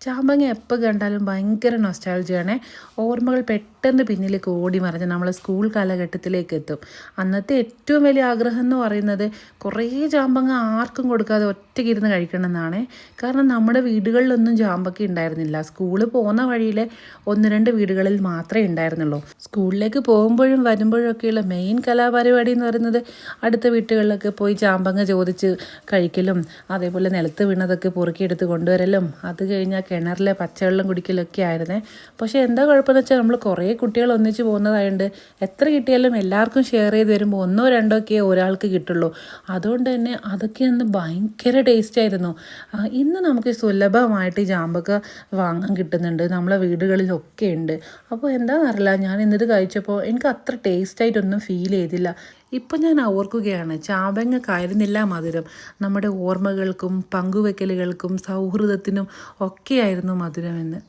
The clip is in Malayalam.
ചാമ്പങ്ങ എപ്പോൾ കണ്ടാലും ഭയങ്കര നൊസ്റ്റാൾജിയാണേ. ഓർമ്മകൾ പെട്ടെന്ന് പിന്നിലേക്ക് ഓടി മറിഞ്ഞ് നമ്മൾ സ്കൂൾ കാലഘട്ടത്തിലേക്ക് എത്തും. അന്നത്തെ ഏറ്റവും വലിയ ആഗ്രഹം എന്ന് പറയുന്നത് കുറേ ചാമ്പങ്ങ ആർക്കും കൊടുക്കാതെ ഒറ്റയ്ക്ക് ഇരുന്ന് കഴിക്കണം എന്നാണ്. കാരണം നമ്മുടെ വീടുകളിലൊന്നും ചാമ്പക്ക ഉണ്ടായിരുന്നില്ല. സ്കൂളിൽ പോകുന്ന വഴിയിലെ 1-2 വീടുകളിൽ മാത്രമേ ഉണ്ടായിരുന്നുള്ളൂ. സ്കൂളിലേക്ക് പോകുമ്പോഴും വരുമ്പോഴൊക്കെയുള്ള മെയിൻ കലാപരിപാടി എന്ന് പറയുന്നത് അടുത്ത വീട്ടുകളിലൊക്കെ പോയി ചാമ്പങ്ങ ചോദിച്ച് കഴിക്കലും അതേപോലെ നിലത്ത് വീണതൊക്കെ പൊറുക്കിയെടുത്ത് കൊണ്ടുവരലും അത് കഴിഞ്ഞാൽ കിണറിലെ പച്ചവെള്ളം കുടിക്കലൊക്കെ ആയിരുന്നേ. പക്ഷേ എന്താ കുഴപ്പമെന്ന് വെച്ചാൽ നമ്മൾ കുറേ കുട്ടികൾ ഒന്നിച്ച് പോകുന്നതായതുകൊണ്ട് എത്ര കിട്ടിയാലും എല്ലാവർക്കും ഷെയർ ചെയ്ത് വരുമ്പോൾ 1-2 ഒക്കെ ഒരാൾക്ക് കിട്ടുള്ളൂ. അതുകൊണ്ട് തന്നെ അതൊക്കെ അന്ന് ഭയങ്കര ടേസ്റ്റ് ആയിരുന്നു. ഇന്ന് നമുക്ക് സുലഭമായിട്ട് ഈ ചാമ്പക്ക വാങ്ങാൻ കിട്ടുന്നുണ്ട്, നമ്മളെ വീടുകളിലൊക്കെ ഉണ്ട്. അപ്പോൾ എന്താണെന്നറിയില്ല, ഞാൻ ഇന്നിത് കഴിച്ചപ്പോൾ എനിക്ക് അത്ര ടേസ്റ്റായിട്ടൊന്നും ഫീൽ ചെയ്തില്ല. ഇപ്പം ഞാൻ ഓർക്കുകയാണ്, ചാമ്പങ്ങക്കായിരുന്നില്ല മധുരം, നമ്മുടെ ഓർമ്മകൾക്കും പങ്കുവെക്കലുകൾക്കും സൗഹൃദത്തിനും ഒക്കെയായിരുന്നു മധുരമെന്ന്.